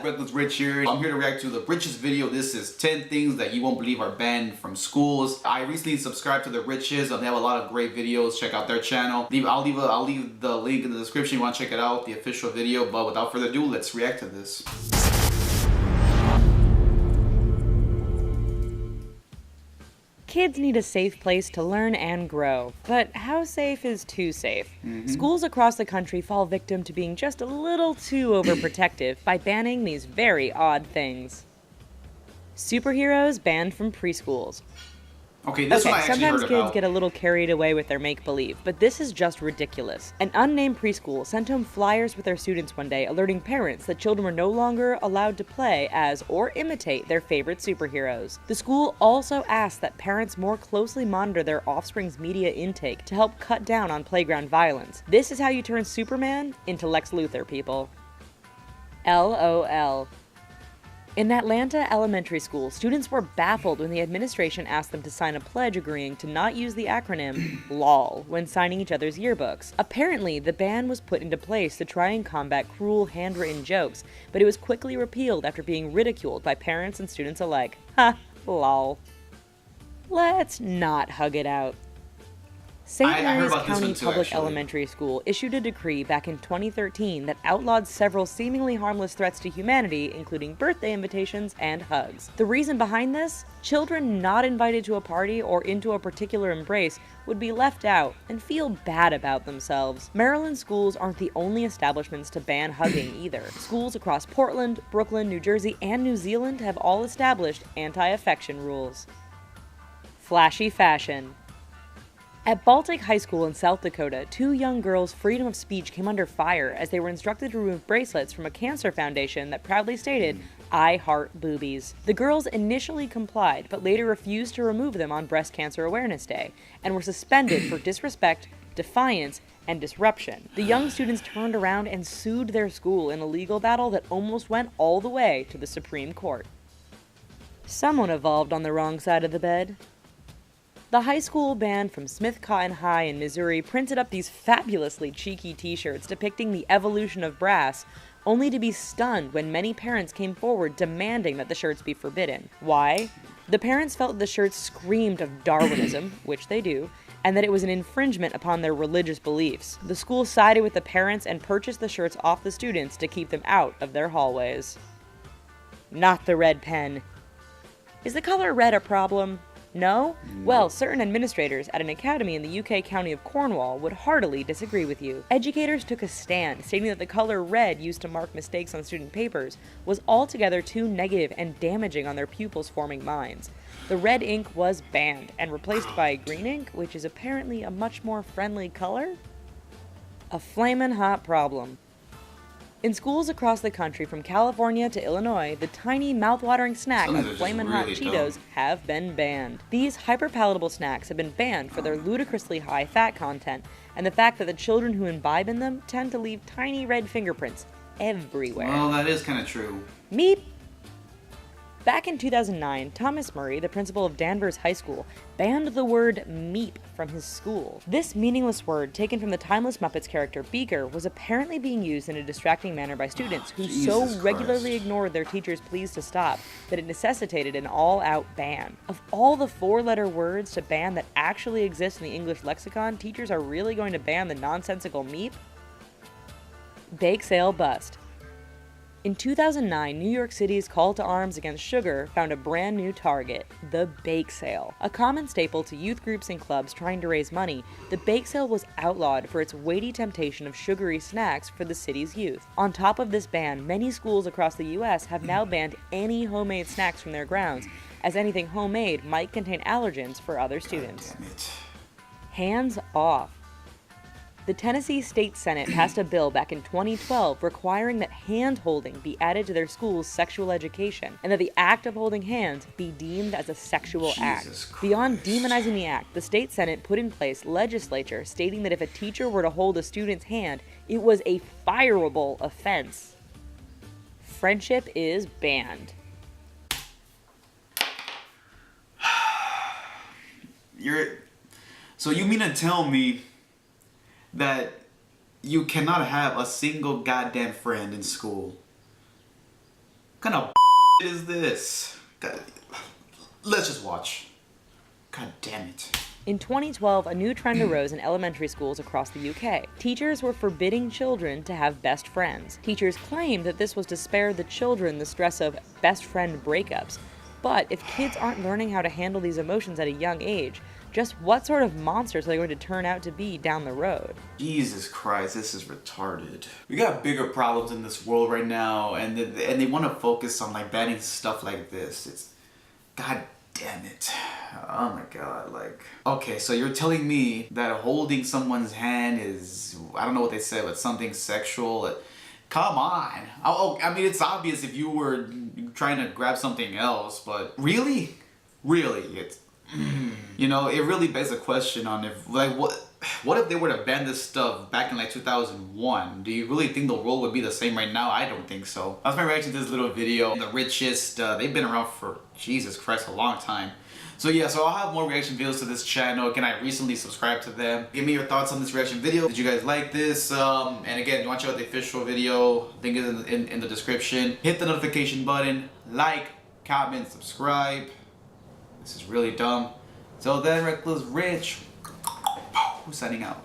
REKLEZ Rich here. I'm here to react to the richest video. This is 10 things that you won't believe are banned from schools. I recently subscribed to the Riches. They have a lot of great videos. Check out their channel. I'll leave the link in the description if you want to check it out, the official video. But without further ado, let's react to this. Kids need a safe place to learn and grow, but how safe is too safe? Schools across the country fall victim to being just a little too overprotective by banning these very odd things. Superheroes banned from preschools. Okay, this one I actually sometimes heard kids about. get a little carried away with their make-believe, but this is just ridiculous. An unnamed preschool sent home flyers with their students one day alerting parents that children were no longer allowed to play as or imitate their favorite superheroes. The school also asked that parents more closely monitor their offspring's media intake to help cut down on playground violence. This is how you turn Superman into Lex Luthor, people. LOL. In Atlanta elementary school, students were baffled when the administration asked them to sign a pledge agreeing to not use the acronym LOL when signing each other's yearbooks. Apparently, the ban was put into place to try and combat cruel handwritten jokes, but it was quickly repealed after being ridiculed by parents and students alike. Ha, lol. Let's not hug it out. St. Mary's County Public Elementary School issued a decree back in 2013 that outlawed several seemingly harmless threats to humanity, including birthday invitations and hugs. The reason behind this? Children not invited to a party or into a particular embrace would be left out and feel bad about themselves. Maryland schools aren't the only establishments to ban hugging either. Schools across Portland, Brooklyn, New Jersey, and New Zealand have all established anti-affection rules. Flashy fashion. At Baltic High School in South Dakota, two young girls' freedom of speech came under fire as they were instructed to remove bracelets from a cancer foundation that proudly stated, "I heart boobies." The girls initially complied, but later refused to remove them on Breast Cancer Awareness Day, and were suspended for disrespect, defiance, and disruption. The young students turned around and sued their school in a legal battle that almost went all the way to the Supreme Court. Someone evolved on the wrong side of the bed. The high school band from Smith Cotton High in Missouri printed up these fabulously cheeky t-shirts depicting the evolution of brass, only to be stunned when many parents came forward demanding that the shirts be forbidden. Why? The parents felt the shirts screamed of Darwinism, which they do, and that it was an infringement upon their religious beliefs. The school sided with the parents and purchased the shirts off the students to keep them out of their hallways. Not the red pen. Is the color red a problem? No? Well, certain administrators at an academy in the UK county of Cornwall would heartily disagree with you. Educators took a stand, stating that the color red used to mark mistakes on student papers was altogether too negative and damaging on their pupils' forming minds. The red ink was banned and replaced by green ink, which is apparently a much more friendly color? A flamin' hot problem. In schools across the country, from California to Illinois, the tiny, mouth-watering snack of Flamin' Hot Cheetos have been banned. These hyper-palatable snacks have been banned for their ludicrously high fat content, and the fact that the children who imbibe in them tend to leave tiny red fingerprints everywhere. Well, that is kind of true. Meep! Back in 2009, Thomas Murray, the principal of Danvers High School, banned the word meep from his school. This meaningless word, taken from the timeless Muppets character Beaker, was apparently being used in a distracting manner by students who so regularly ignored their teachers' pleas to stop that it necessitated an all-out ban. Of all the four-letter words to ban that actually exist in the English lexicon, teachers are really going to ban the nonsensical meep? Bake sale bust. In 2009, New York City's call to arms against sugar found a brand new target, the bake sale. A common staple to youth groups and clubs trying to raise money, the bake sale was outlawed for its weighty temptation of sugary snacks for the city's youth. On top of this ban, many schools across the US have now banned any homemade snacks from their grounds, as anything homemade might contain allergens for other students. Hands off. The Tennessee State Senate passed a bill back in 2012 requiring that hand-holding be added to their school's sexual education, and that the act of holding hands be deemed as a sexual act. Beyond demonizing the act, the State Senate put in place legislature stating that if a teacher were to hold a student's hand, it was a fireable offense. Friendship is banned. So you mean to tell me that you cannot have a single goddamn friend in school? kind of is this? God, let's just watch. God damn it. In 2012, a new trend arose in elementary schools across the UK. Teachers were forbidding children to have best friends. Teachers claimed that this was to spare the children the stress of best friend breakups. But if kids aren't learning how to handle these emotions at a young age, just what sort of monsters are they going to turn out to be down the road? Jesus Christ, this is retarded. We got bigger problems in this world right now, and they want to focus on like banning stuff like this. It's, God damn it. Oh my god, like, okay, so you're telling me that holding someone's hand is, I don't know what they said, but something sexual? Come on. I mean, it's obvious if you were trying to grab something else, but really? Really? It's, you know, it really begs a question on if, like, what if they were to ban this stuff back in like 2001? Do you really think the world would be the same right now? I don't think so. That's my reaction to this little video. The richest, they've been around for, Jesus Christ, a long time. So yeah, so I'll have more reaction videos to this channel. Again, I recently subscribed to them. Give me your thoughts on this reaction video. Did you guys like this? And again, if you want to check out the official video, link is in the description. Hit the notification button, like, comment, subscribe. This is really dumb. So then, REKLEZ Rich, signing out.